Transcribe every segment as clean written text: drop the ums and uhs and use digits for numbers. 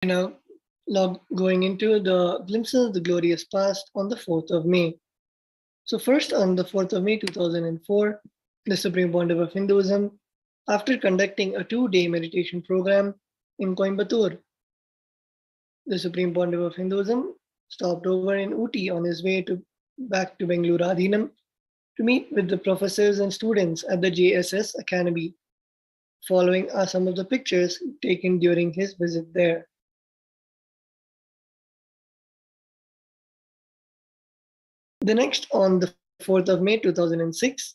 Now, going into the glimpses of the glorious past on the 4th of May. So, first on the 4th of May 2004, the Supreme Pontiff of Hinduism, after conducting a 2-day meditation program in Coimbatore, the Supreme Pontiff of Hinduism stopped over in Uti on his way back to Bengaluru Adhinam to meet with the professors and students at the JSS Academy. Following are some of the pictures taken during his visit there. The next, on the 4th of May 2006,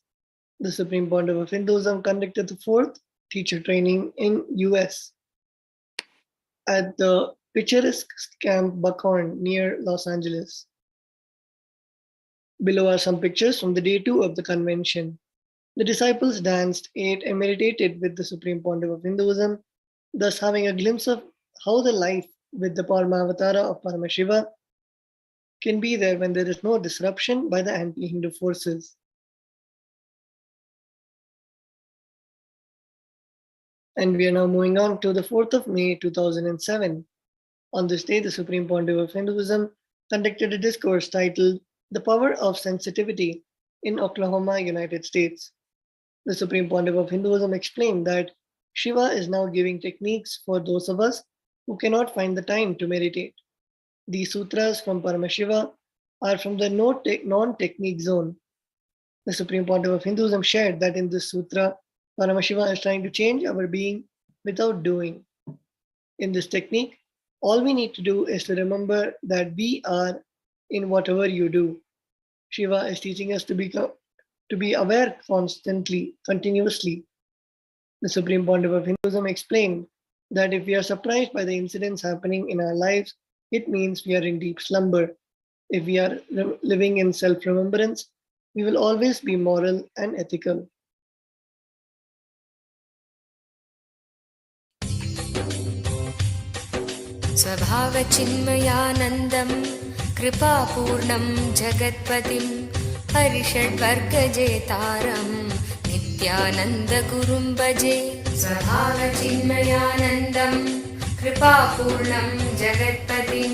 the Supreme Pontiff of Hinduism conducted the 4th teacher training in US at the picturesque Camp Buckhorn near Los Angeles. Below are some pictures from the day 2 of the convention. The disciples danced, ate, and meditated with the Supreme Pontiff of Hinduism, thus having a glimpse of how the life with the Paramavatara of Paramashiva can be there when there is no disruption by the anti-Hindu forces. And we are now moving on to the 4th of May 2007. On this day, the Supreme Pontiff of Hinduism conducted a discourse titled The Power of Sensitivity in Oklahoma, United States. The Supreme Pontiff of Hinduism explained that Shiva is now giving techniques for those of us who cannot find the time to meditate. These sutras from Paramashiva are from the non-technique zone. The Supreme Pontiff of Hinduism shared that in this sutra, Paramashiva is trying to change our being without doing. In this technique, all we need to do is to remember that we are in whatever you do. Shiva is teaching us to be aware constantly, continuously. The Supreme Pontiff of Hinduism explained that if we are surprised by the incidents happening in our lives, it means we are in deep slumber. If we are living in self-remembrance, we will always be moral and ethical. स्वभावचिन्मयानन्दं कृपापूर्णं जगत्पतिं हरिषड्वर्गजेतारं नित्यानन्दगुरुं भजे स्वभावचिन्मयानन्दं कृपापूर्णं जगत्पतिं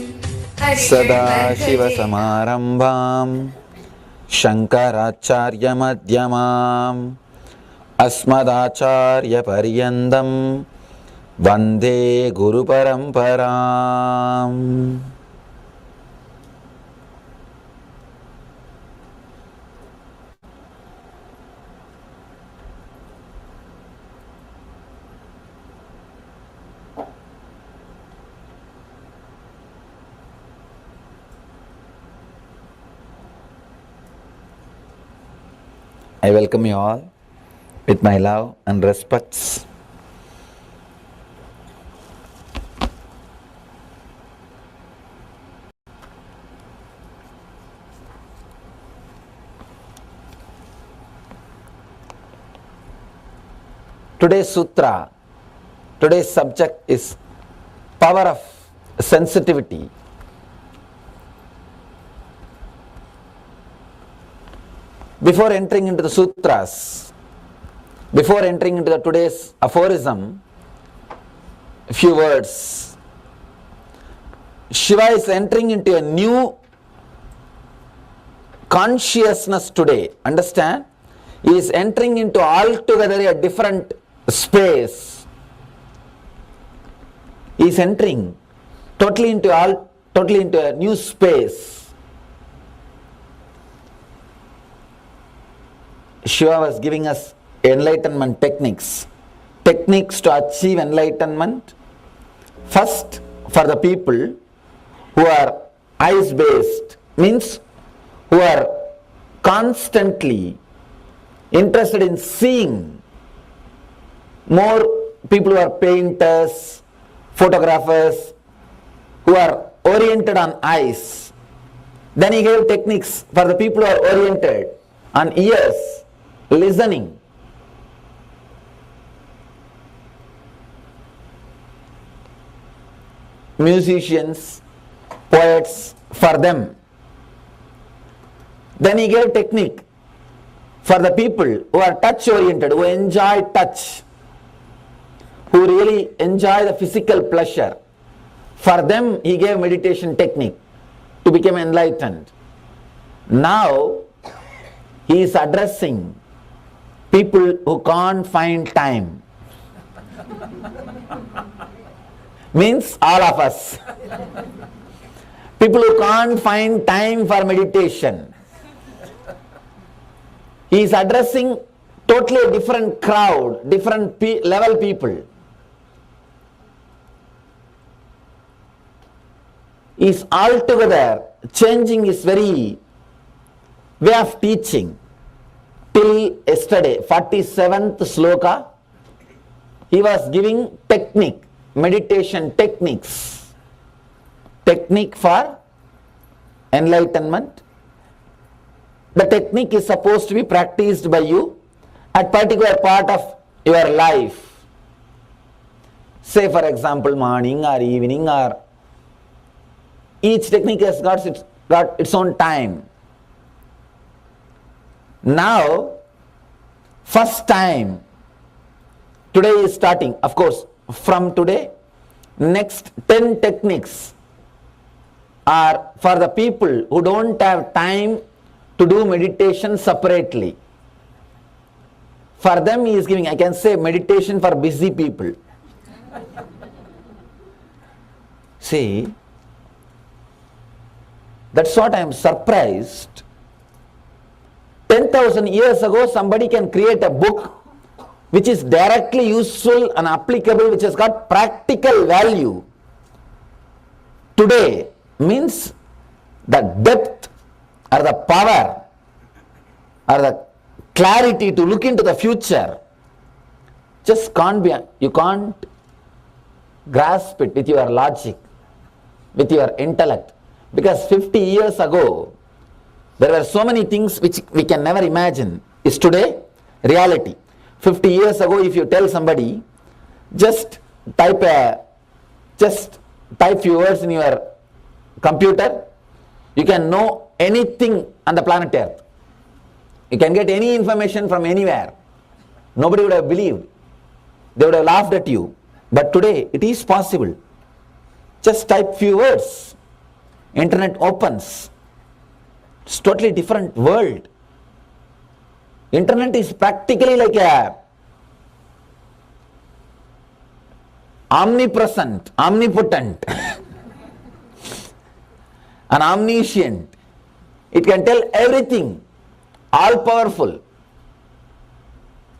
सदाशिवसमारम्भां शङ्कराचार्यमध्यमाम् अस्मदाचार्यपर्यन्तं वन्दे गुरुपरम्पराम्. I welcome you all with my love and respects. Today's sutra, today's subject is power of sensitivity. Before entering into the sutras, before entering into the today's aphorism, a few words. Shiva is entering into a new consciousness today. Understand? He is entering into altogether a different space. He is entering totally into a new space. Shiva was giving us enlightenment techniques to achieve enlightenment. First, for the people who are eyes based, means who are constantly interested in seeing. More people who are painters, photographers, who are oriented on eyes. Then he gave techniques for the people who are oriented on ears, listening. Musicians, poets, for them. Then he gave technique for the people who are touch oriented, who enjoy touch, who really enjoy the physical pleasure. For them, he gave meditation technique to become enlightened. Now, he is addressing people who can't find time. Means all of us. People who can't find time for meditation. He is addressing totally a different crowd, different level people. He is altogether changing his very way of teaching. Till yesterday, 47th sloka, he was giving technique, meditation techniques. Technique for enlightenment. The technique is supposed to be practiced by you at particular part of your life. Say for example morning or evening, or each technique has got its own time. Now, first time, today is starting. Of course, from today, next 10 techniques are for the people who don't have time to do meditation separately. For them he is giving, I can say, meditation for busy people. See, that's what I am surprised. 10,000 years ago, somebody can create a book which is directly useful and applicable, which has got practical value. Today means the depth or the power or the clarity to look into the future just can't be, you can't grasp it with your logic, with your intellect. Because 50 years ago, there were so many things which we can never imagine. Is today reality. 50 years ago, if you tell somebody, just type few words in your computer, you can know anything on the planet Earth. You can get any information from anywhere. Nobody would have believed. They would have laughed at you. But today, it is possible. Just type few words. Internet opens. It's totally different world. Internet is practically like a omnipresent, omnipotent and omniscient. It can tell everything, all powerful,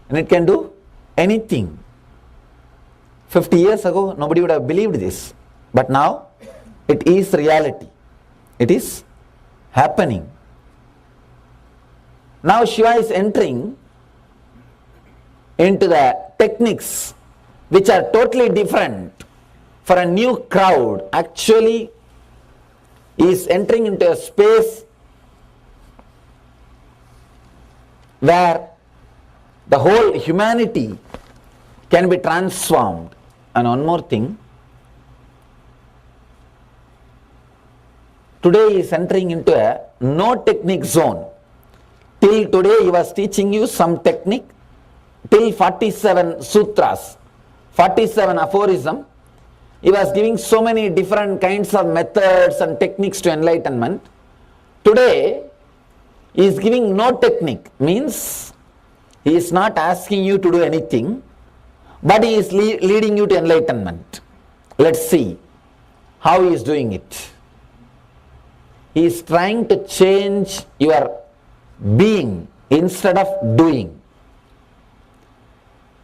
and it can do anything. 50 years ago, nobody would have believed this, but now it is reality. It is happening. Now Shiva is entering into the techniques which are totally different for a new crowd. Actually, he is entering into a space where the whole humanity can be transformed. And one more thing, today he is entering into a no technique zone. Till today he was teaching you some technique, till 47 sutras, 47 aphorism. He was giving so many different kinds of methods and techniques to enlightenment. Today he is giving no technique, means he is not asking you to do anything, but he is leading you to enlightenment. Let's see how he is doing it. He is trying to change your being instead of doing.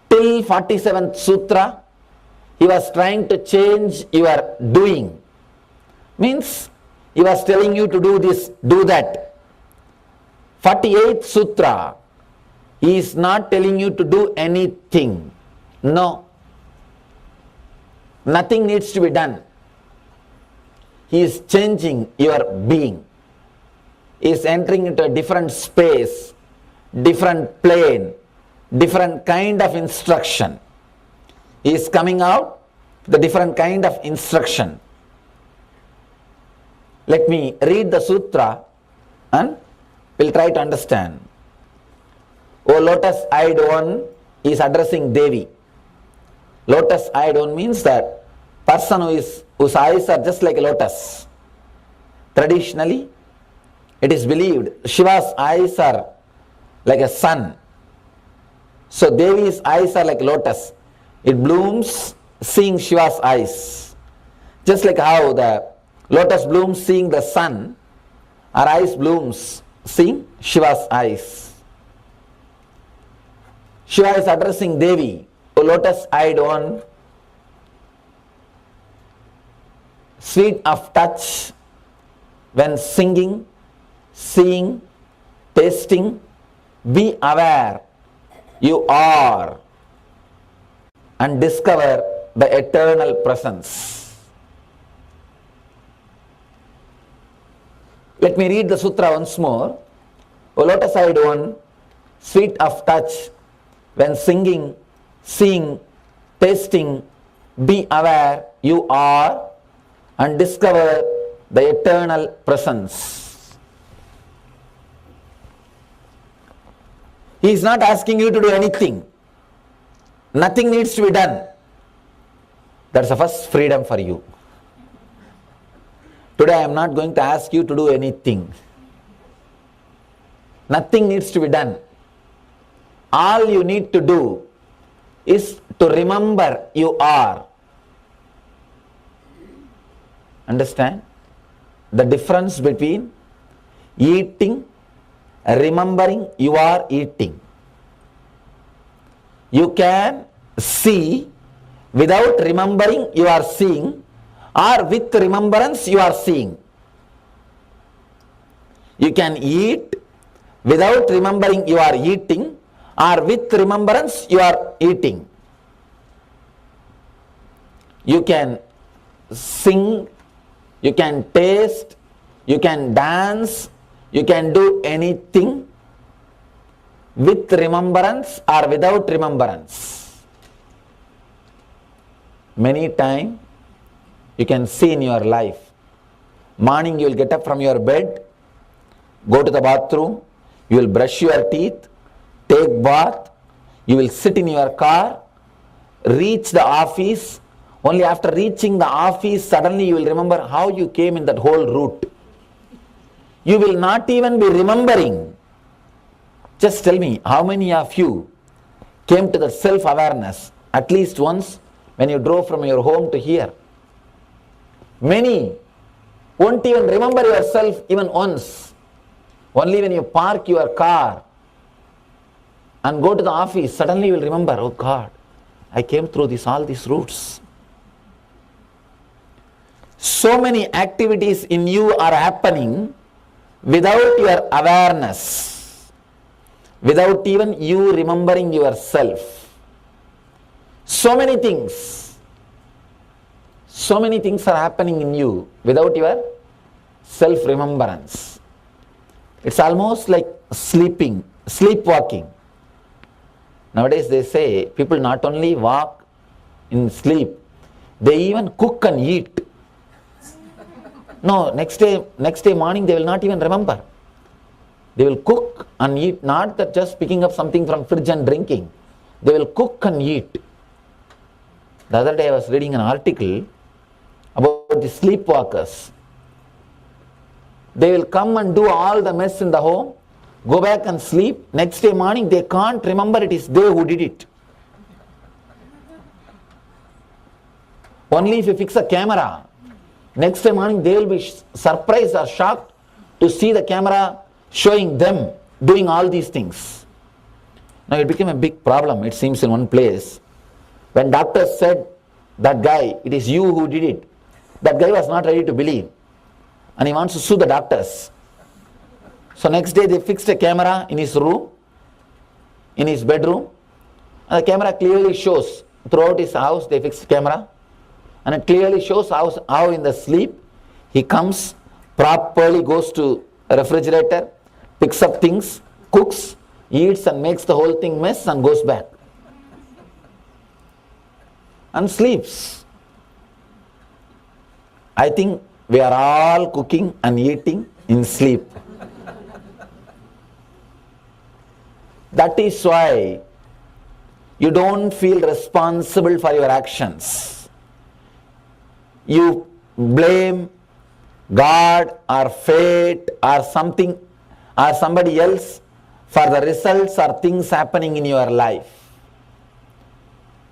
Till 47th sutra, he was trying to change your doing. Means he was telling you to do this, do that. 48th sutra, he is not telling you to do anything. No. Nothing needs to be done. He is changing your being. He is entering into a different space, different plane, different kind of instruction. He is coming out the different kind of instruction. Let me read the sutra and we'll try to understand. O lotus-eyed one is addressing Devi. Lotus-eyed one means that person whose eyes are just like a lotus. Traditionally, it is believed Shiva's eyes are like a sun. So Devi's eyes are like lotus. It blooms seeing Shiva's eyes. Just like how the lotus blooms seeing the sun, our eyes blooms seeing Shiva's eyes. Shiva is addressing Devi, O lotus-eyed one, sweet of touch, when singing, seeing, tasting, be aware you are and discover the eternal presence. Let me read the sutra once more. O lotus-eyed one, sweet of touch, when singing, seeing, tasting, be aware you are and discover the eternal presence. He is not asking you to do anything. Nothing needs to be done. That's the first freedom for you. Today I am not going to ask you to do anything. Nothing needs to be done. All you need to do is to remember you are. Understand? The difference between eating, remembering you are eating. You can see without remembering you are seeing, or with remembrance you are seeing. You can eat without remembering you are eating, or with remembrance you are eating. You can sing, you can taste, you can dance, you can do anything with remembrance or without remembrance. Many times you can see in your life, morning you will get up from your bed, go to the bathroom, you will brush your teeth, take bath, you will sit in your car, reach the office. Only after reaching the office, suddenly you will remember how you came in that whole route. You will not even be remembering. Just tell me, how many of you came to the self-awareness at least once when you drove from your home to here? Many won't even remember yourself even once. Only when you park your car and go to the office, suddenly you will remember, oh God, I came through all these routes. So many activities in you are happening without your awareness, without even you remembering yourself. So many things are happening in you without your self-remembrance. It's almost like sleepwalking. Nowadays they say people not only walk in sleep, they even cook and eat. No, next day morning they will not even remember. They will cook and eat, not that just picking up something from fridge and drinking. They will cook and eat. The other day I was reading an article about the sleepwalkers. They will come and do all the mess in the home, go back and sleep. Next day morning they can't remember it is they who did it. Only if you fix a camera, next day morning they will be surprised or shocked to see the camera showing them doing all these things. Now it became a big problem, it seems, in one place. When doctors said, that guy, it is you who did it, that guy was not ready to believe. And he wants to sue the doctors. So next day they fixed a camera in his room, in his bedroom. And the camera clearly shows, throughout his house they fixed camera. And it clearly shows how in the sleep he comes, properly goes to a refrigerator, picks up things, cooks, eats and makes the whole thing mess and goes back. And sleeps. I think we are all cooking and eating in sleep. That is why you don't feel responsible for your actions. you blame God or fate or something or somebody else for the results or things happening in your life.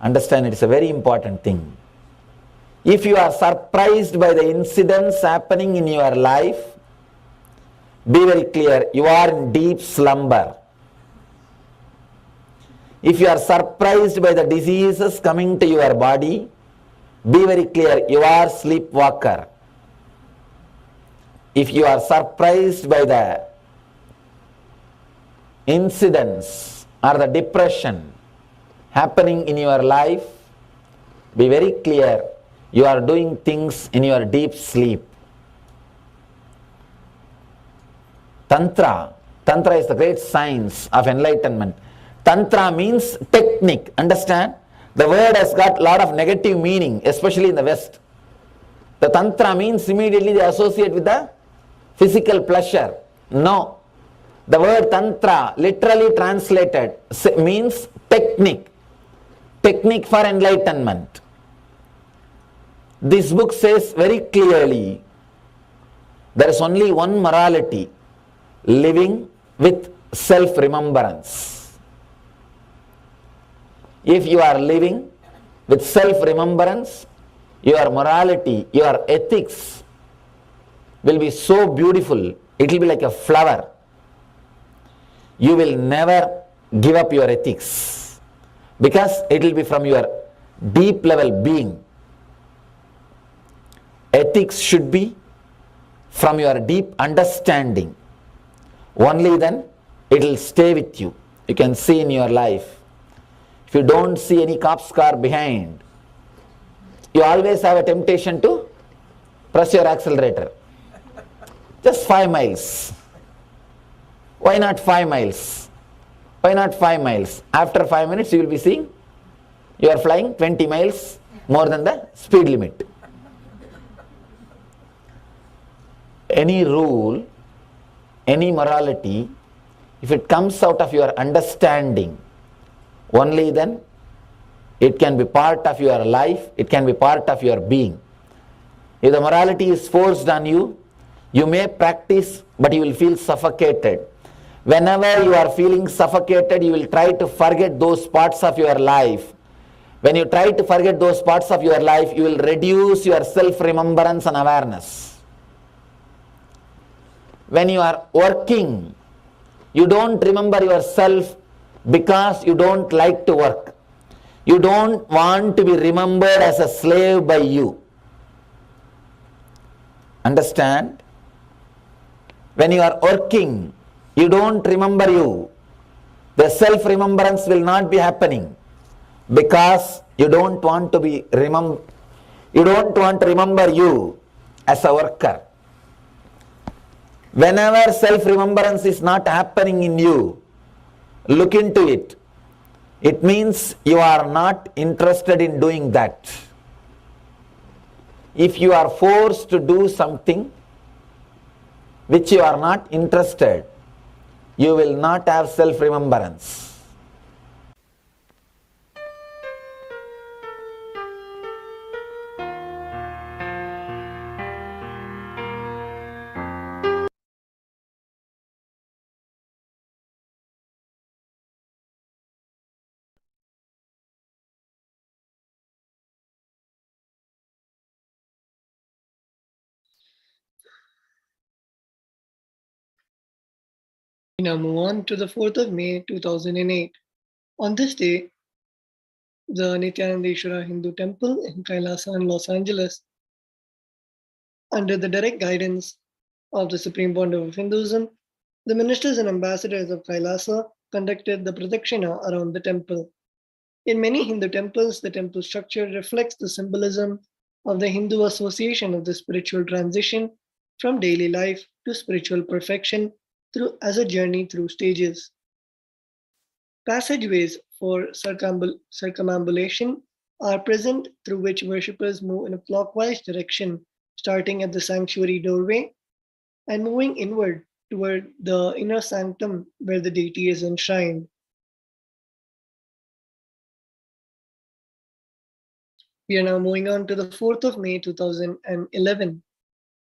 Understand, it's a very important thing. If you are surprised by the incidents happening in your life, be very clear, you are in deep slumber. If you are surprised by the diseases coming to your body, be very clear, you are sleepwalker. If you are surprised by the incidents or the depression happening in your life, be very clear, you are doing things in your deep sleep. Tantra is the great science of enlightenment. Tantra means technique, understand? The word has got a lot of negative meaning, especially in the West. The Tantra means immediately they associate with the physical pleasure. No. The word Tantra, literally translated, means technique. Technique for enlightenment. This book says very clearly, there is only one morality, living with self-remembrance. If you are living with self-remembrance, your morality, your ethics will be so beautiful, it will be like a flower. You will never give up your ethics because it will be from your deep level being. Ethics should be from your deep understanding. Only then it will stay with you. You can see in your life. If you don't see any cop's car behind, you always have a temptation to press your accelerator. Just 5 miles. Why not 5 miles? Why not 5 miles? After 5 minutes you will be seeing you are flying 20 miles more than the speed limit. Any rule, any morality, if it comes out of your understanding, only then it can be part of your life, it can be part of your being. If the morality is forced on you, you may practice, but you will feel suffocated. Whenever you are feeling suffocated, you will try to forget those parts of your life. When you try to forget those parts of your life, you will reduce your self-remembrance and awareness. When you are working, you don't remember yourself because you don't like to work. You don't want to be remembered as a slave by you. Understand? When you are working, you don't remember you. The self-remembrance will not be happening because you don't want to be you don't want to remember you as a worker. Whenever self-remembrance is not happening in you, look into it. It means you are not interested in doing that. If you are forced to do something which you are not interested, you will not have self-remembrance. We now move on to the 4th of May 2008. On this day, the Nithyananda Hindu Temple in Kailasa in Los Angeles, under the direct guidance of the Supreme Pontiff of Hinduism, the ministers and ambassadors of Kailasa conducted the pradakshina around the temple. In many Hindu temples, the temple structure reflects the symbolism of the Hindu association of the spiritual transition from daily life to spiritual perfection as a journey through stages. Passageways for circumambulation are present through which worshippers move in a clockwise direction, starting at the sanctuary doorway and moving inward toward the inner sanctum where the deity is enshrined. We are now moving on to the 4th of May 2011,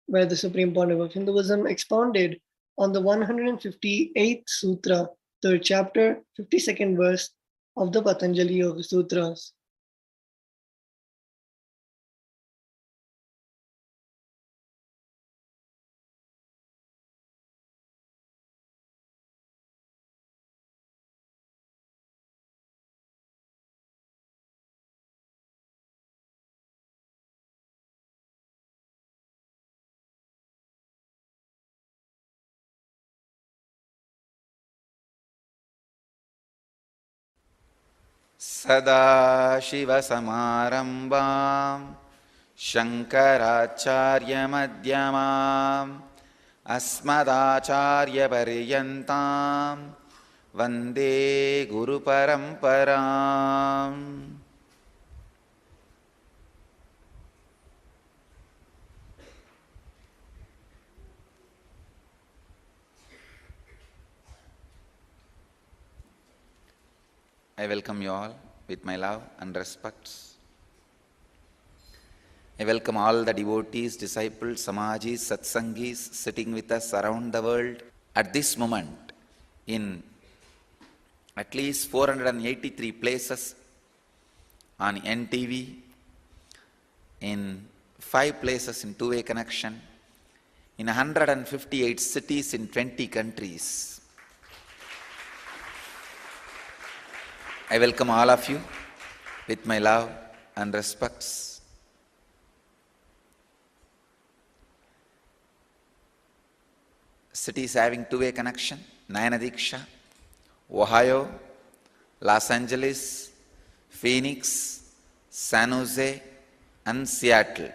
where the Supreme Pontiff of Hinduism expounded on the 158th Sutra, 3rd chapter, 52nd verse of the Patanjali Yoga Sutras. सदाशिवसमारम्भां शङ्कराचार्यमध्यमाम् अस्मदाचार्यपर्यन्तां वन्दे गुरुपरम्पराम्. I welcome you all with my love and respects. I welcome all the devotees, disciples, samajis, satsangis sitting with us around the world at this moment in at least 483 places on NTV, in 5 places in two-way connection, in 158 cities in 20 countries. I welcome all of you with my love and respects. Cities having two-way connection: Nayana Ohio, Los Angeles, Phoenix, San Jose, and Seattle.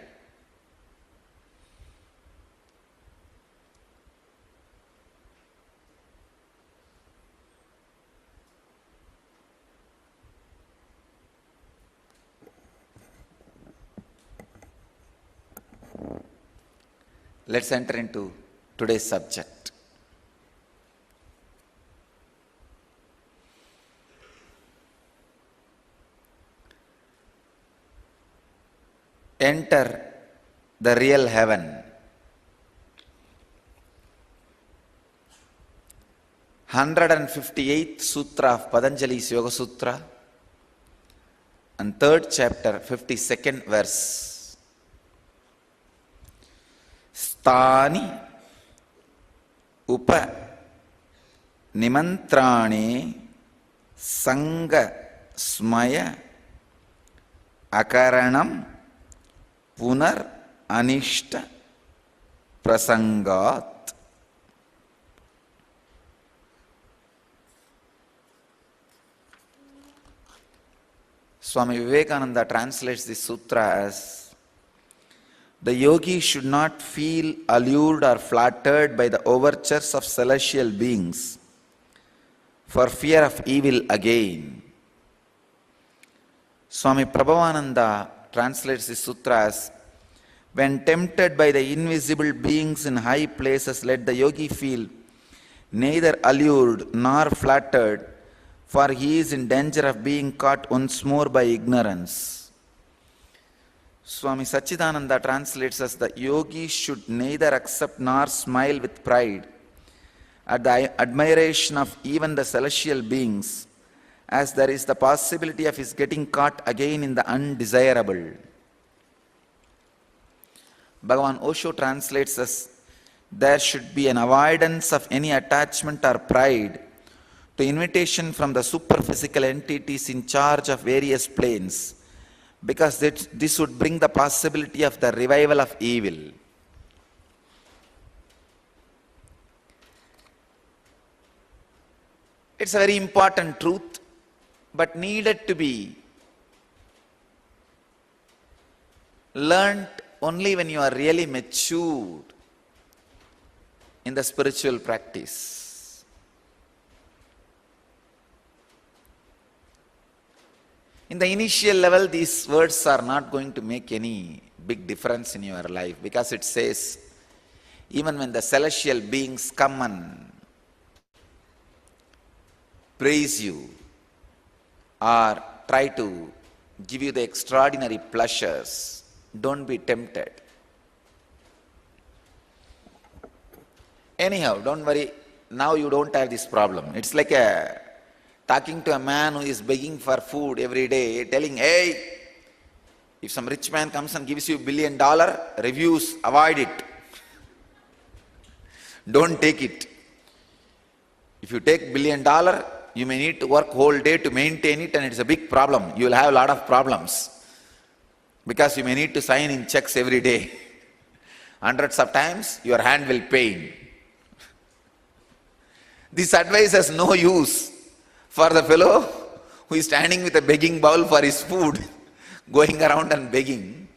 Let's enter into today's subject. Enter the real heaven. 158th Sutra of Patanjali's Yoga Sutra and 3rd chapter, 52nd verse. Sthani upa nimantrane sanga smaya akaranam punar anishta prasangat. Swami Vivekananda translates this sutra as: the yogi should not feel allured or flattered by the overtures of celestial beings for fear of evil again. Swami Prabhavananda translates this sutra as: when tempted by the invisible beings in high places, let the yogi feel neither allured nor flattered, for he is in danger of being caught once more by ignorance. Swami Satchidananda translates as: the yogi should neither accept nor smile with pride at the admiration of even the celestial beings, as there is the possibility of his getting caught again in the undesirable. Bhagavan Osho translates as: there should be an avoidance of any attachment or pride to invitation from the superphysical entities in charge of various planes, because this would bring the possibility of the revival of evil. It's a very important truth, but needed to be learnt only when you are really matured in the spiritual practice. In the initial level, these words are not going to make any big difference in your life, because it says, even when the celestial beings come and praise you or try to give you the extraordinary pleasures. Don't be tempted. Anyhow, don't worry. Now you don't have this problem. It's like talking to a man who is begging for food every day, telling, hey, if some rich man comes and gives you $1 billion, reviews, avoid it. Don't take it. If you take $1 billion, you may need to work whole day to maintain it, and it's a big problem. You will have a lot of problems because you may need to sign in checks every day. Hundreds of times, your hand will pain. This advice has no use for the fellow who is standing with a begging bowl for his food, going around and begging.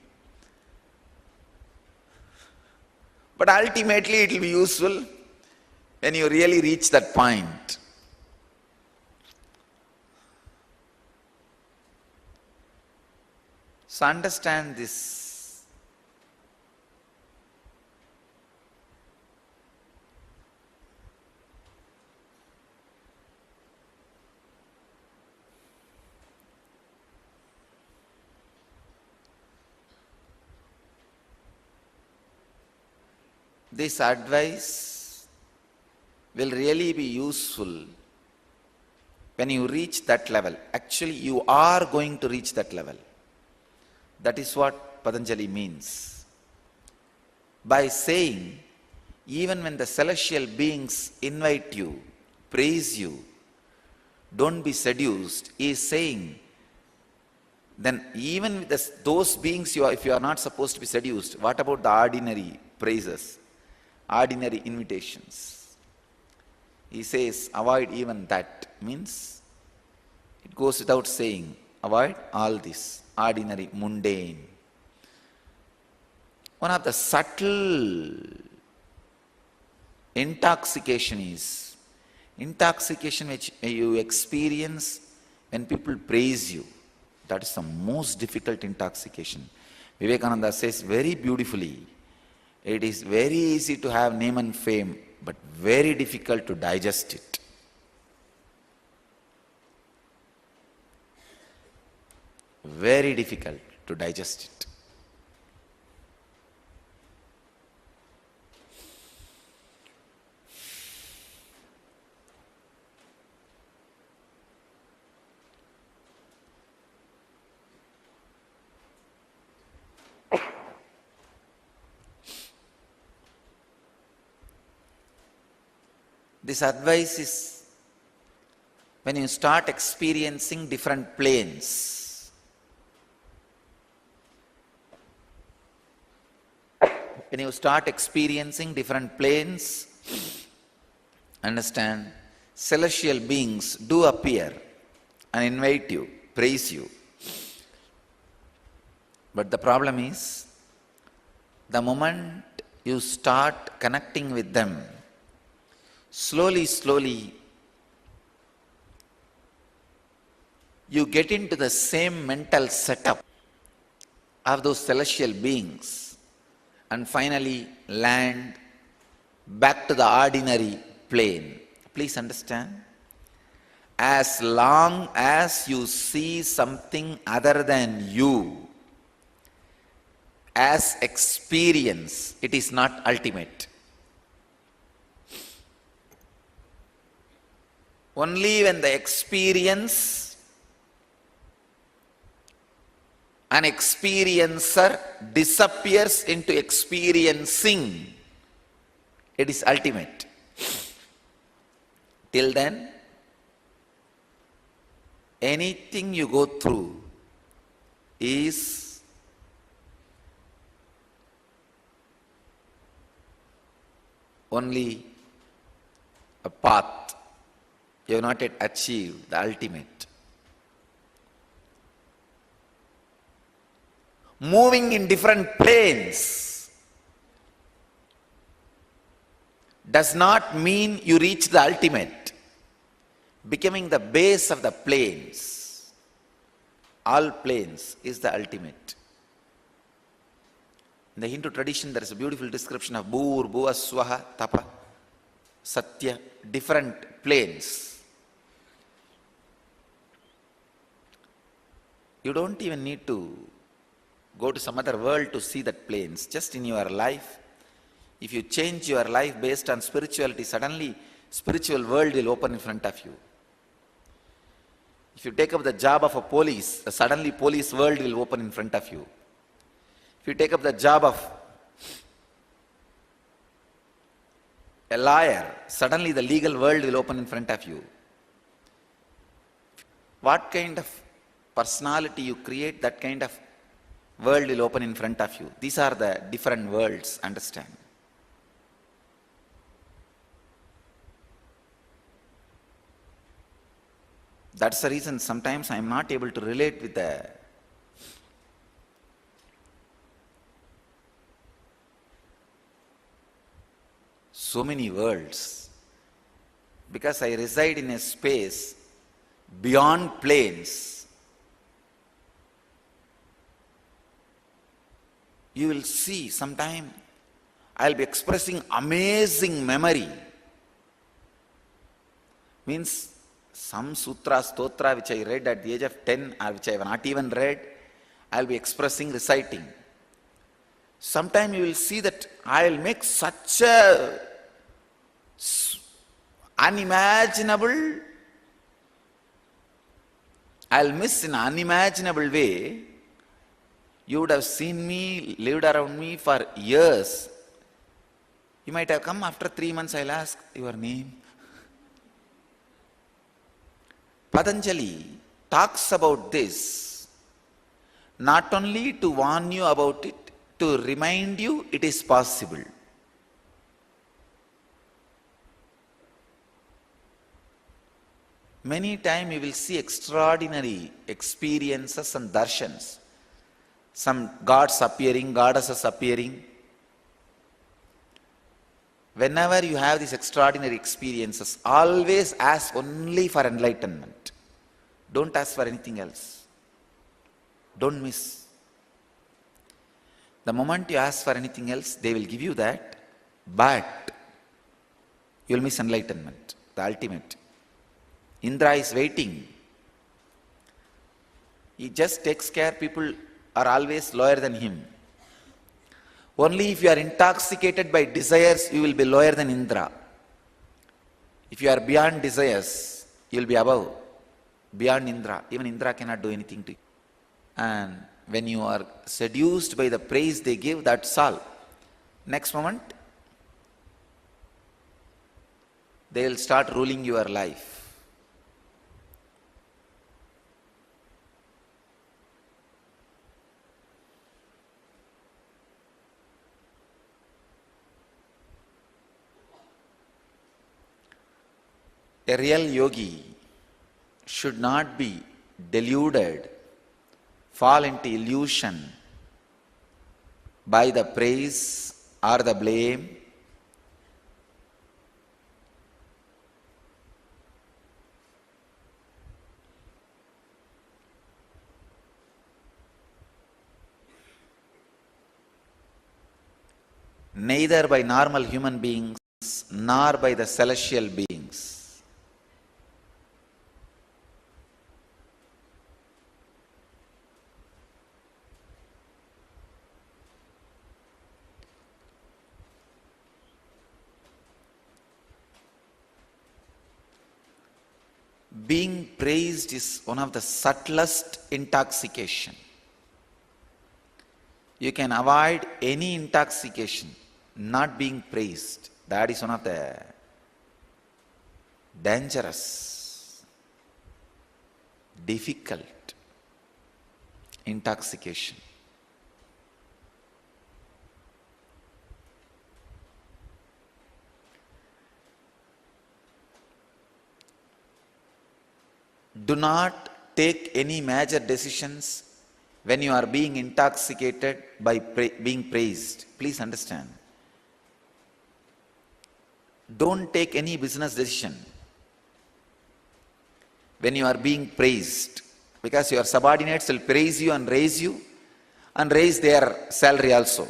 But ultimately it will be useful when you really reach that point. So understand this. This advice will really be useful when you reach that level. Actually, you are going to reach that level. That is what Patanjali means. By saying, even when the celestial beings invite you, praise you, don't be seduced, he is saying, then even with those beings, if you are not supposed to be seduced, what about the ordinary praises? Ordinary invitations. He says, avoid even that. Means, it goes without saying, avoid all this, ordinary, mundane. One of the subtle intoxication is, intoxication which you experience when people praise you. That is the most difficult intoxication. Vivekananda says very beautifully, it is very easy to have name and fame, but very difficult to digest it. Very difficult to digest it. This advice is when you start experiencing different planes. When you start experiencing different planes, understand, celestial beings do appear and invite you, praise you. But the problem is, the moment you start connecting with them, slowly, slowly, you get into the same mental setup of those celestial beings and finally land back to the ordinary plane. Please understand, as long as you see something other than you as experience, it is not ultimate. Only when the experience, an experiencer disappears into experiencing, it is ultimate. Till then, anything you go through is only a path. You have not yet achieved the ultimate. Moving in different planes does not mean you reach the ultimate. Becoming the base of the planes, all planes, is the ultimate. In the Hindu tradition, there is a beautiful description of Bhur, Bhuva, Swaha, Tapa, Satya, different planes. You don't even need to go to some other world to see that planes. Just in your life, if you change your life based on spirituality, suddenly spiritual world will open in front of you. If you take up the job of a police, suddenly police world will open in front of you. If you take up the job of a lawyer, suddenly the legal world will open in front of you. What kind of personality you create, that kind of world will open in front of you. These are the different worlds, understand? That's the reason sometimes I am not able to relate with the so many worlds, because I reside in a space beyond planes. You will see sometime I'll be expressing amazing memory. Means some sutra, stotra which I read at the age of 10 or which I have not even read, I'll be expressing, reciting. Sometime you will see that I'll make such a unimaginable, I'll miss in an unimaginable way. You would have seen me, lived around me for years. You might have come after 3 months, I'll ask your name. Patanjali talks about this not only to warn you about it, to remind you it is possible. Many times you will see extraordinary experiences and darshans. Some gods appearing, goddesses appearing. Whenever you have these extraordinary experiences, always ask only for enlightenment. Don't ask for anything else. Don't miss. The moment you ask for anything else, they will give you that, but you will miss enlightenment, the ultimate. Indra is waiting. He just takes care, people are always lower than him. Only if you are intoxicated by desires, you will be lower than Indra. If you are beyond desires, you will be above, beyond Indra. Even Indra cannot do anything to you. And when you are seduced by the praise they give, that's all. Next moment, they will start ruling your life. A real yogi should not be deluded, fall into illusion by the praise or the blame. Neither by normal human beings nor by the celestial beings. Being praised is one of the subtlest intoxication. You can avoid any intoxication, not being praised. That is one of the dangerous, difficult intoxication. Do not take any major decisions when you are being intoxicated by being praised. Please understand. Don't take any business decision when you are being praised, because your subordinates will praise you and raise their salary also.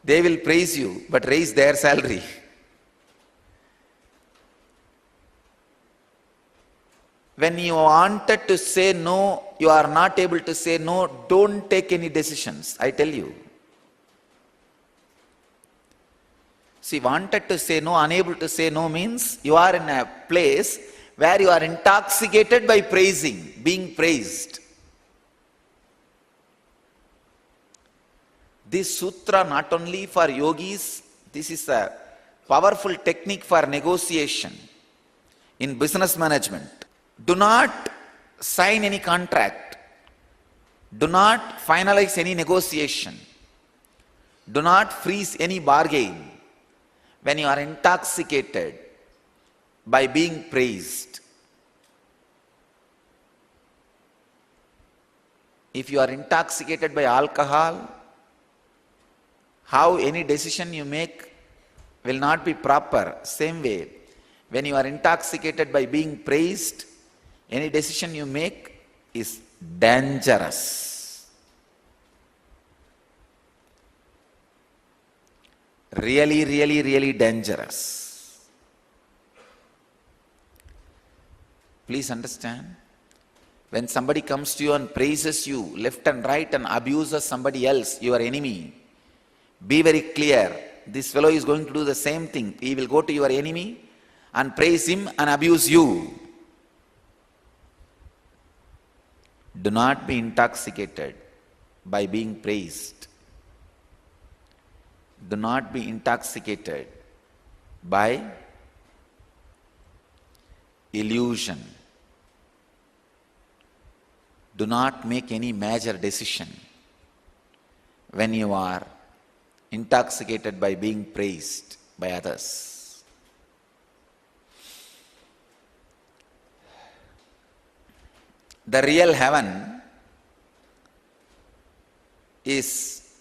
They will praise you but raise their salary. when you wanted to say no, you are not able to say no, don't take any decisions, I tell you. See, wanted to say no, unable to say no means you are in a place where you are intoxicated by praising, being praised. This sutra not only for yogis, this is a powerful technique for negotiation in business management. Do not sign any contract. Do not finalize any negotiation. Do not freeze any bargain when you are intoxicated by being praised. If you are intoxicated by alcohol, how any decision you make will not be proper. Same way, when you are intoxicated by being praised, any decision you make is dangerous. Really, really, really dangerous. Please understand, when somebody comes to you and praises you left and right and abuses somebody else, your enemy, be very clear, this fellow is going to do the same thing. He will go to your enemy and praise him and abuse you. Do not be intoxicated by being praised. Do not be intoxicated by illusion. Do not make any major decision when you are intoxicated by being praised by others. The real heaven is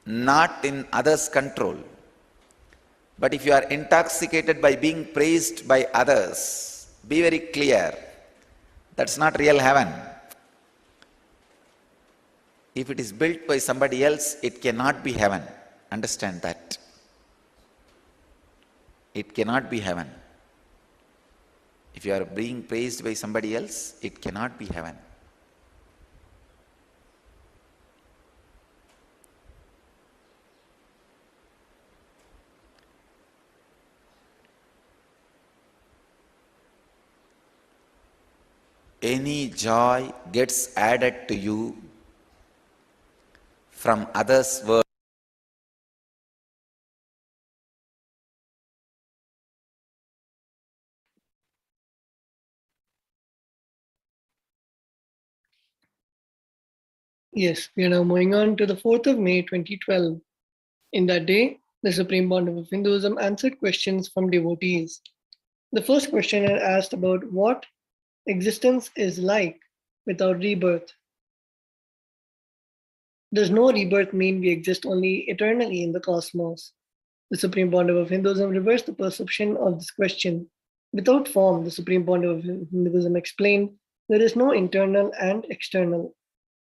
not in others' control. But if you are intoxicated by being praised by others, be very clear, that's not real heaven. If it is built by somebody else, it cannot be heaven. Understand that. It cannot be heaven. If you are being praised by somebody else, it cannot be heaven. Any joy gets added to you from others' world. Yes, we are now moving on to the 4th of May 2012. In that day, the Supreme Pontiff of Hinduism answered questions from devotees. The first questioner asked about what existence is like without rebirth. Does no rebirth mean we exist only eternally in the cosmos? The Supreme Pontiff of Hinduism reversed the perception of this question. Without form, the Supreme Pontiff of Hinduism explained there is no internal and external,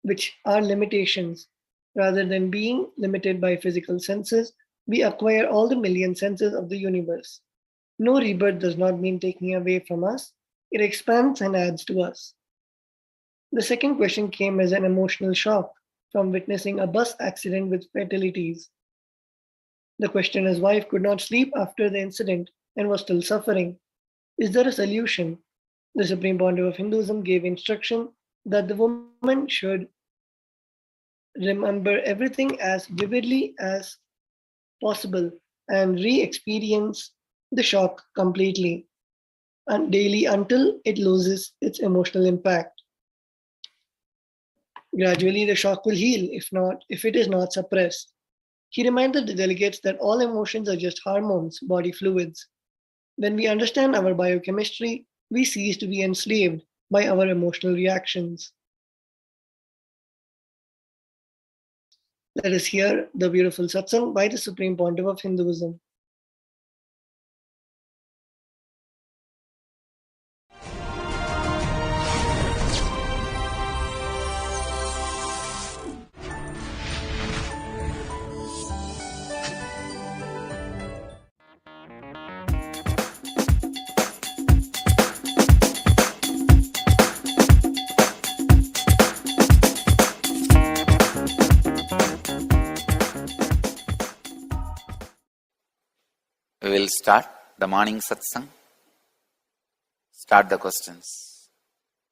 which are limitations. Rather than being limited by physical senses, we acquire all the million senses of the universe. No rebirth does not mean taking away from us, it expands and adds to us. The second question came as an emotional shock from witnessing a bus accident with fatalities. The questioner's wife could not sleep after the incident and was still suffering. Is there a solution? The Supreme Pontiff of Hinduism gave instruction that the woman should remember everything as vividly as possible and re-experience the shock completely and daily until it loses its emotional impact. Gradually, the shock will heal if it is not suppressed. He reminded the delegates that all emotions are just hormones, body fluids. When we understand our biochemistry, we cease to be enslaved by our emotional reactions. Let us hear the beautiful satsang by the Supreme Pontiff of Hinduism. We will start the morning satsang. Start the questions.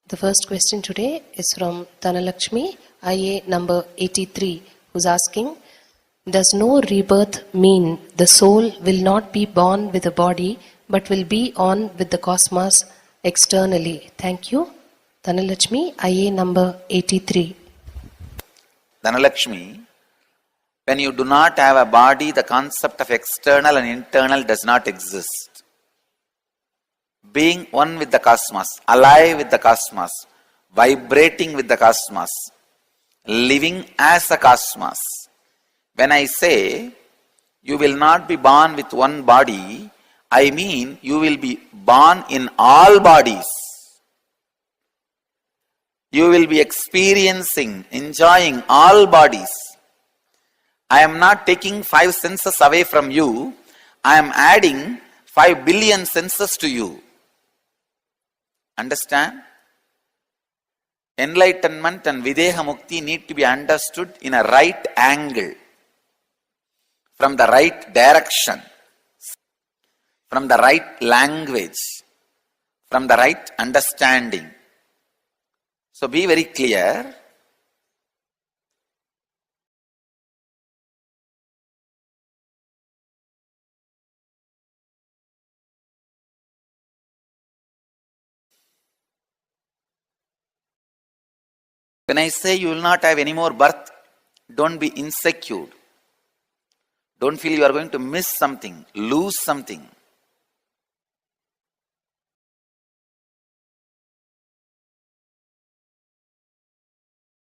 The first question today is from Dhanalakshmi, IA number 83, who's asking, does no rebirth mean the soul will not be born with a body but will be on with the cosmos externally? Thank you. Dhanalakshmi, IA number 83. Dhanalakshmi, when you do not have a body, the concept of external and internal does not exist. Being one with the cosmos, alive with the cosmos, vibrating with the cosmos, living as a cosmos. When I say you will not be born with one body, I mean you will be born in all bodies. You will be experiencing, enjoying all bodies. I am not taking 5 senses away from you. I am adding 5 billion senses to you. Understand? Enlightenment and Videha Mukti need to be understood in a right angle, from the right direction, from the right language, from the right understanding. So be very clear. When I say you will not have any more birth, don't be insecure. Don't feel you are going to miss something, lose something.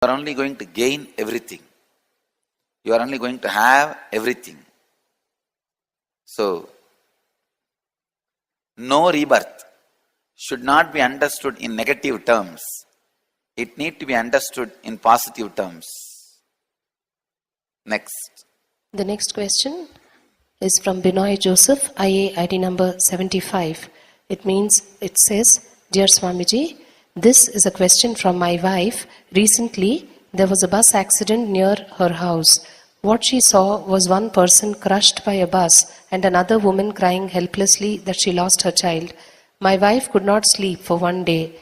You are only going to gain everything. You are only going to have everything. So, no rebirth should not be understood in negative terms. It needs to be understood in positive terms. Next. The next question is from Binoy Joseph, IA ID number 75. It says, Dear Swamiji, this is a question from my wife. Recently, there was a bus accident near her house. What she saw was one person crushed by a bus and another woman crying helplessly that she lost her child. My wife could not sleep for one day.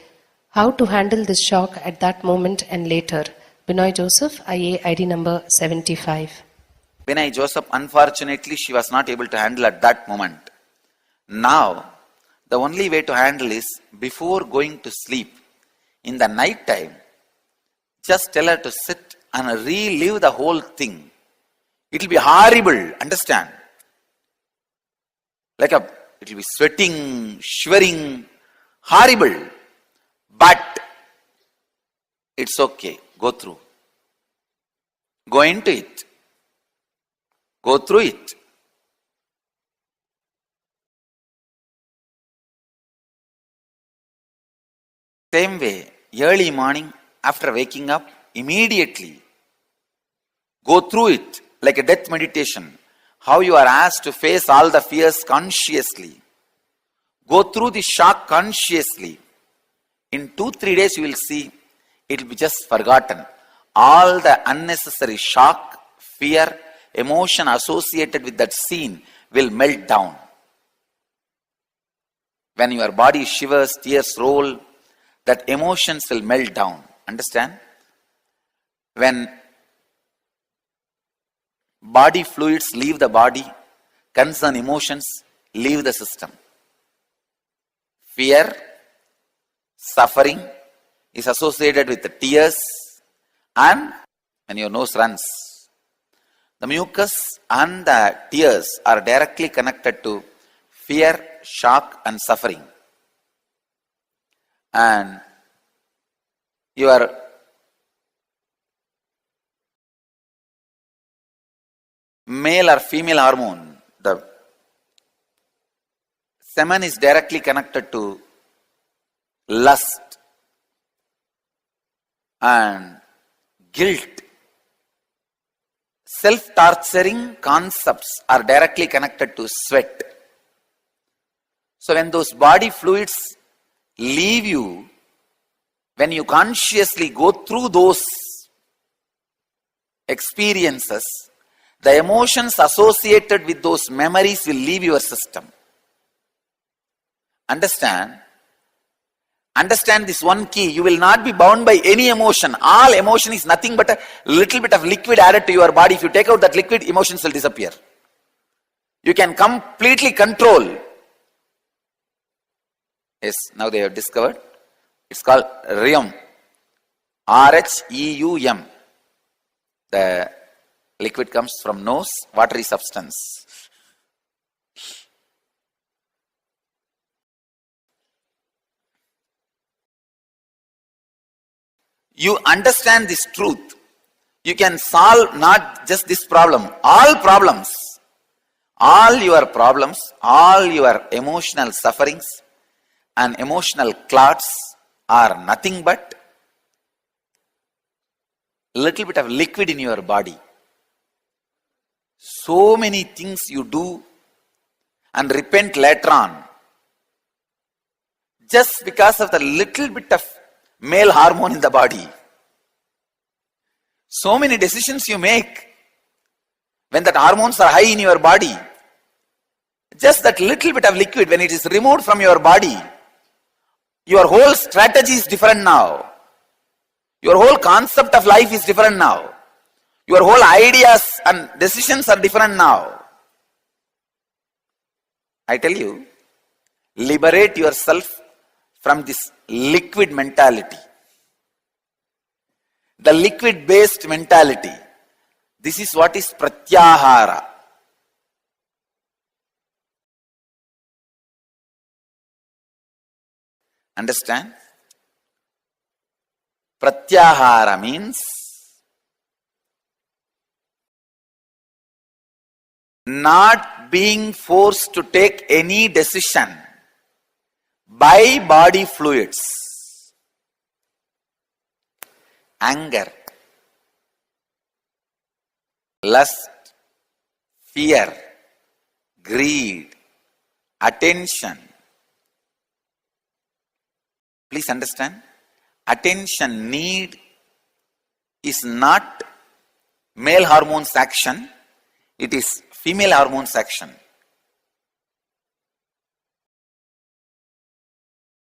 How to handle this shock at that moment and later? Binoy Joseph, IA ID number 75. Binay Joseph, unfortunately, she was not able to handle at that moment. Now, the only way to handle is before going to sleep, in the night time, just tell her to sit and relive the whole thing. It will be horrible, understand? It will be sweating, shivering, horrible. But it's okay, go through. Go into it. Go through it. Same way, early morning, after waking up, immediately go through it like a death meditation. How you are asked to face all the fears consciously. Go through the shock consciously. In 2-3 days, you will see it will be just forgotten. All the unnecessary shock, fear, emotion associated with that scene will melt down. When your body shivers, tears roll, that emotions will melt down. Understand? When body fluids leave the body, concern emotions leave the system. Fear, suffering is associated with the tears, and when your nose runs, the mucus and the tears are directly connected to fear, shock and suffering. And your male or female hormone, the semen, is directly connected to lust and guilt. Self-torturing concepts are directly connected to sweat. So when those body fluids leave you, when you consciously go through those experiences, the emotions associated with those memories will leave your system. Understand? Understand this one key. You will not be bound by any emotion. All emotion is nothing but a little bit of liquid added to your body. If you take out that liquid, emotions will disappear. You can completely control. Yes, now they have discovered. It's called RHEUM. RHEUM. The liquid comes from nose, watery substance. You understand this truth, you can solve not just this problem, all problems, all your problems, all your emotional sufferings and emotional clots are nothing but a little bit of liquid in your body. So many things you do and repent later on just because of the little bit of male hormone in the body. So many decisions you make when that hormones are high in your body. Just that little bit of liquid, when it is removed from your body, your whole strategy is different now. Your whole concept of life is different now. Your whole ideas and decisions are different now. I tell you, liberate yourself from this liquid mentality. The liquid based mentality. This is what is pratyahara. Understand? Pratyahara means not being forced to take any decision by body fluids. Anger, lust, fear, greed, attention. Please understand, attention need is not male hormones action, it is female hormones action.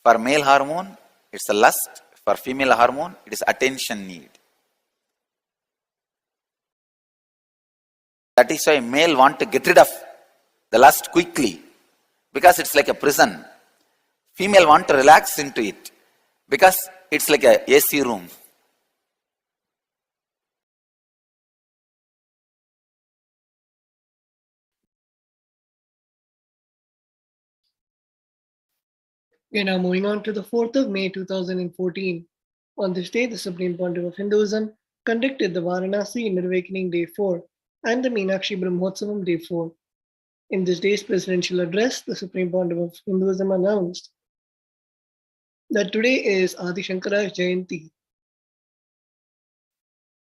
For male hormone, it's a lust. For female hormone, it is attention need. That is why male want to get rid of the lust quickly, because it's like a prison. Female want to relax into it because it's like a AC room. We are now moving on to the 4th of May 2014. On this day, the Supreme Pontiff of Hinduism conducted the Varanasi Inner Awakening Day 4 and the Meenakshi Brahmotsavam Day 4. In this day's presidential address, the Supreme Pontiff of Hinduism announced that today is Adi Shankara's Jayanti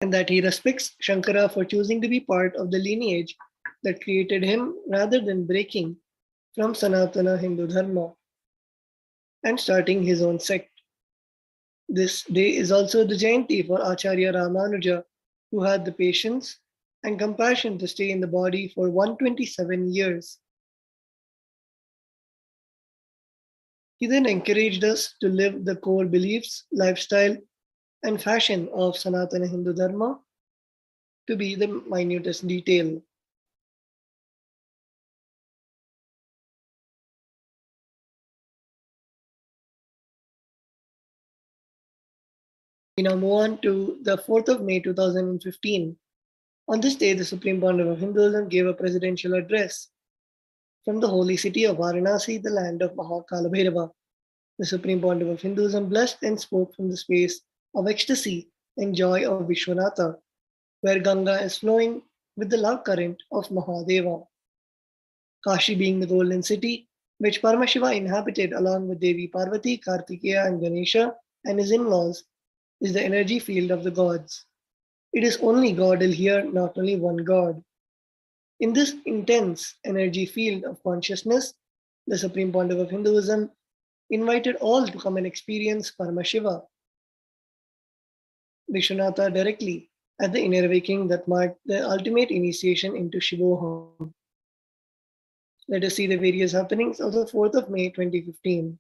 and that he respects Shankara for choosing to be part of the lineage that created him rather than breaking from Sanatana Hindu Dharma and starting his own sect. This day is also the Jayanti for Acharya Ramanuja, who had the patience and compassion to stay in the body for 127 years. He then encouraged us to live the core beliefs, lifestyle, and fashion of Sanatana Hindu Dharma to be the minutest detail. We now move on to the 4th of May 2015. On this day, the Supreme Pontiff of Hinduism gave a presidential address from the holy city of Varanasi, the land of Mahakala Bhairava. The Supreme Pontiff of Hinduism blessed and spoke from the space of ecstasy and joy of Vishwanatha, where Ganga is flowing with the love current of Mahadeva. Kashi being the golden city, which Paramashiva inhabited along with Devi Parvati, Kartikeya, and Ganesha, and his in-laws, is the energy field of the gods. It is only Godel here, not only one God. In this intense energy field of consciousness, the Supreme Pontiff of Hinduism invited all to come and experience Paramashiva, Vishwanatha, directly at the inner awakening that marked the ultimate initiation into Shivoham. Let us see the various happenings of the 4th of May 2015.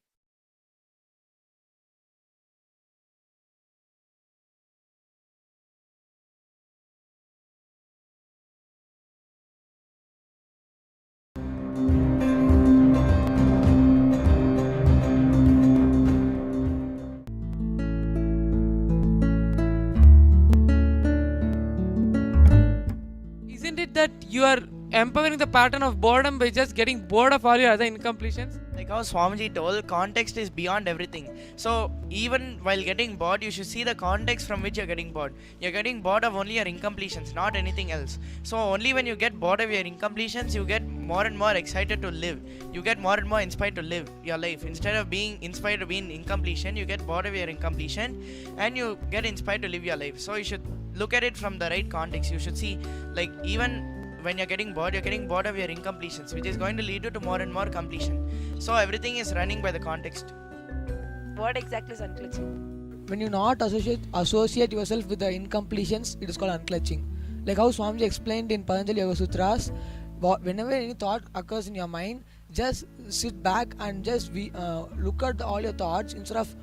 Isn't it that you are empowering the pattern of boredom by just getting bored of all your other incompletions? Like how Swamiji told, context is beyond everything. So even while getting bored, you should see the context from which you're getting bored. You're getting bored of only your incompletions, not anything else. So only when you get bored of your incompletions, you get more and more excited to live. You get more and more inspired to live your life. Instead of being inspired to be in incompletion, you get bored of your incompletion and you get inspired to live your life. So you should look at it from the right context. You should see, like, even when you're getting bored of your incompletions, which is going to lead you to more and more completion. So everything is running by the context. What exactly is unclutching? When you not associate yourself with the incompletions, it is called unclutching. Like how Swamiji explained in Patanjali Yoga Sutras, whenever any thought occurs in your mind, just sit back and just look at all your thoughts instead of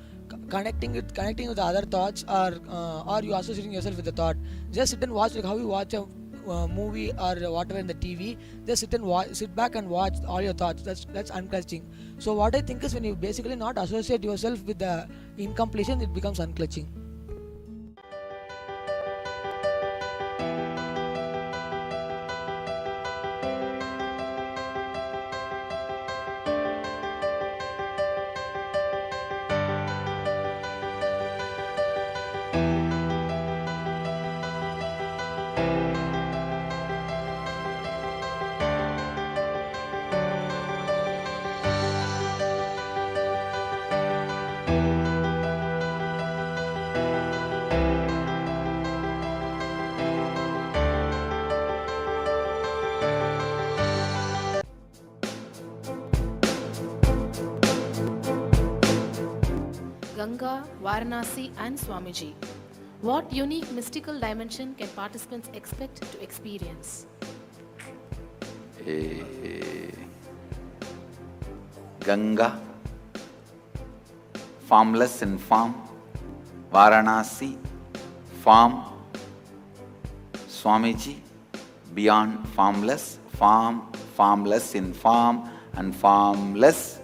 connecting with the other thoughts, or you associating yourself with the thought. Just sit and watch, like how you watch a movie or whatever in the TV. Just sit back and watch all your thoughts. That's unclutching. So what I think is, when you basically not associate yourself with the incompletion, it becomes unclutching. Ganga, Varanasi and Swamiji. What unique mystical dimension can participants expect to experience? Ganga, formless in form. Varanasi, form. Swamiji, beyond formless, formless in form, and formless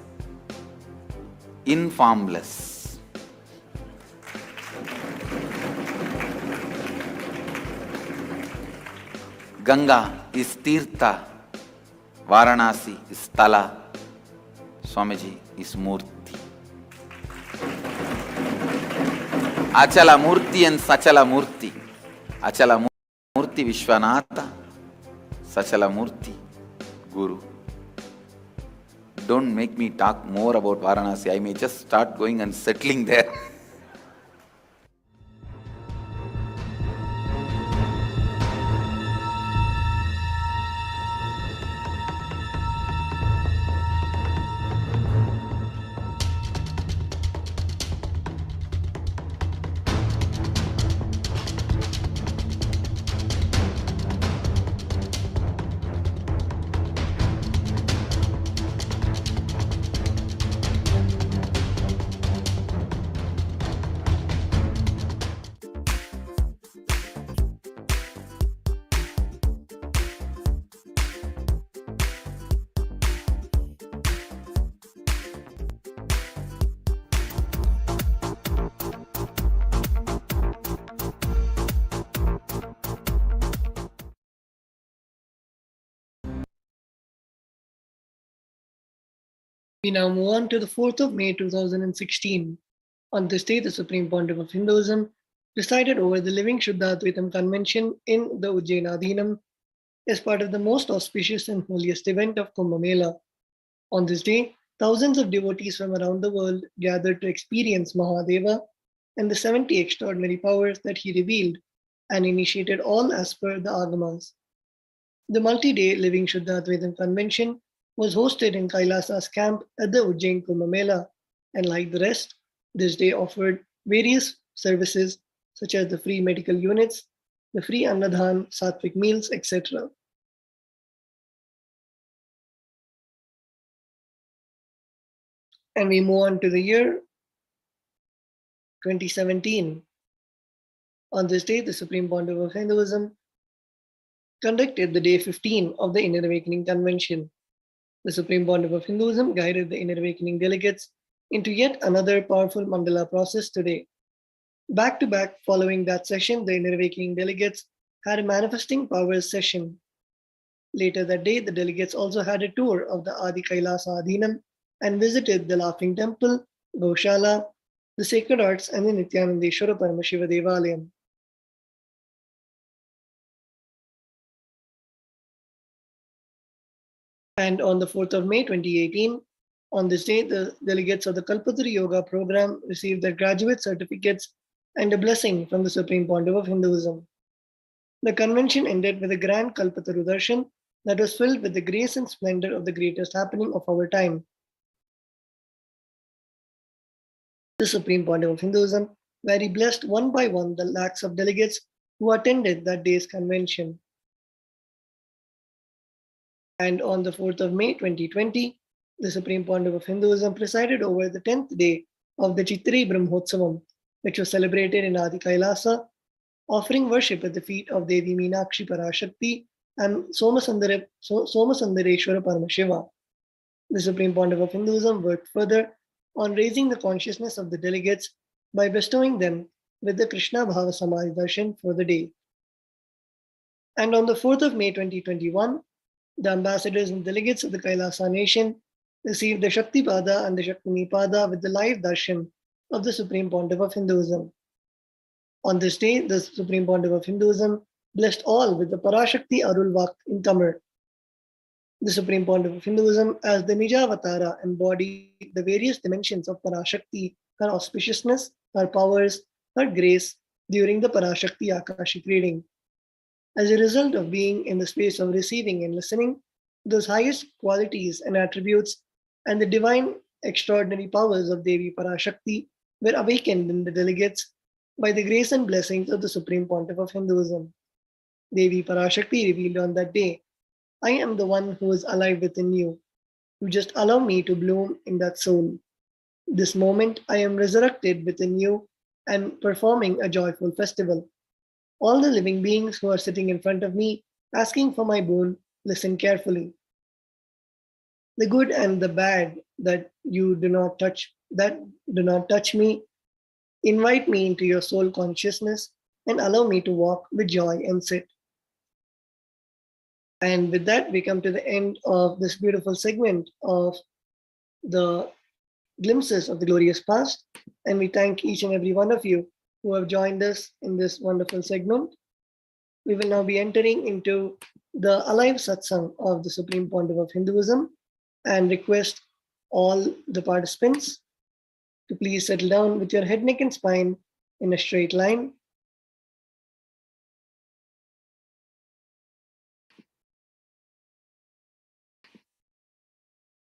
in formless. Ganga is Tirtha, Varanasi is Tala, Swamiji is Murti. Achala Murti and Sachala Murti. Achala Murti Vishwanatha, Sachala Murti Guru. Don't make me talk more about Varanasi. I may just start going and settling there. We now move on to the 4th of May 2016. On this day, the Supreme Pontiff of Hinduism presided over the Living Shuddha Convention in the Ujjainadhinam as part of the most auspicious and holiest event of Kumbh Mela. On this day, thousands of devotees from around the world gathered to experience Mahadeva and the 70 extraordinary powers that he revealed and initiated all as per the Agamas. The multi-day Living Shuddha Convention was hosted in Kailasa's camp at the Ujjain Kumbh Mela, and like the rest, this day offered various services such as the free medical units, the free annadhan, sattvic meals, etc. And we move on to the year 2017. On this day, the Supreme Pontiff of Hinduism conducted the day 15 of the Inner Awakening Convention. The Supreme Pontiff of Hinduism guided the Inner Awakening delegates into yet another powerful mandala process today. Back to back, following that session, the Inner Awakening delegates had a manifesting powers session. Later that day, the delegates also had a tour of the Adi Kailasa Adhinam and visited the Laughing Temple, Goshala, the Sacred Arts, and the Nithyananda Paramashiva Devalayam. And on the 4th of May 2018, on this day, the delegates of the Kalpataru Yoga program received their graduate certificates and a blessing from the Supreme Pontiff of Hinduism. The convention ended with a grand Kalpataru darshan that was filled with the grace and splendor of the greatest happening of our time. The Supreme Pontiff of Hinduism very blessed one by one the lakhs of delegates who attended that day's convention. And on the 4th of May 2020, the Supreme Pontiff of Hinduism presided over the 10th day of the Chitri Brahmotsavam, which was celebrated in Adi Kailasa, offering worship at the feet of Devi Meenakshi Parashakti and Somasundareshwara Paramashiva. The Supreme Pontiff of Hinduism worked further on raising the consciousness of the delegates by bestowing them with the Krishna Bhava Samaj Darshan for the day. And on the 4th of May 2021, the ambassadors and delegates of the Kailasa nation received the Shakti Pada and the Shaktini Pada with the live darshan of the Supreme Pontiff of Hinduism. On this day, the Supreme Pontiff of Hinduism blessed all with the Parashakti Arul Vakt in Tamil. The Supreme Pontiff of Hinduism, as the Nijavatara, embodied the various dimensions of Parashakti, her auspiciousness, her powers, her grace during the Parashakti Akashic reading. As a result of being in the space of receiving and listening, those highest qualities and attributes and the divine extraordinary powers of Devi Parashakti were awakened in the delegates by the grace and blessings of the Supreme Pontiff of Hinduism. Devi Parashakti revealed on that day, I am the one who is alive within you. You just allow me to bloom in that soul. This moment, I am resurrected within you and performing a joyful festival. All the living beings who are sitting in front of me, asking for my boon, listen carefully. The good and the bad that do not touch me, invite me into your soul consciousness and allow me to walk with joy and sit. And with that, we come to the end of this beautiful segment of the glimpses of the glorious past. And we thank each and every one of you who have joined us in this wonderful segment. We will now be entering into the alive satsang of the Supreme Pontiff of Hinduism and request all the participants to please settle down with your head, neck, and spine in a straight line.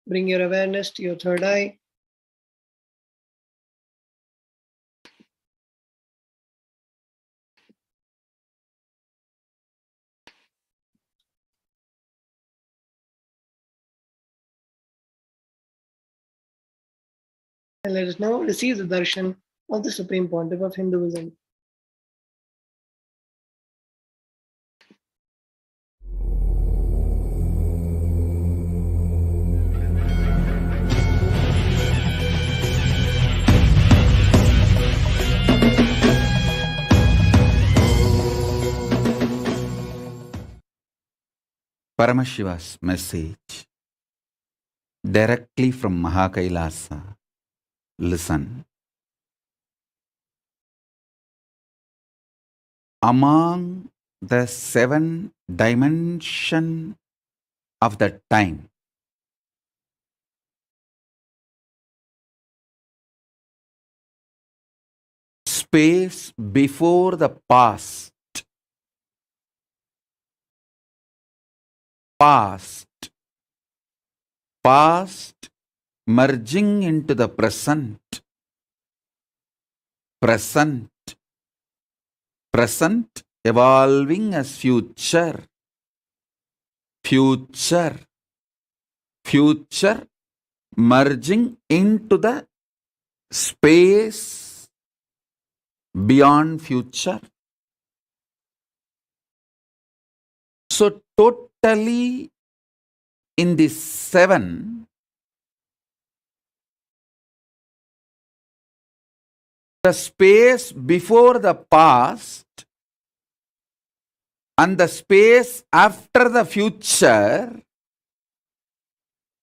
Bring your awareness to your third eye. And let us now receive the darshan of the Supreme Pontiff of Hinduism. Paramashiva's message directly from Mahakailasa. Listen. Among the 7 dimensions of the time, space before the past, past merging into the present, present evolving as future, future, future merging into the space beyond future. So totally in the seven, the space before the past and the space after the future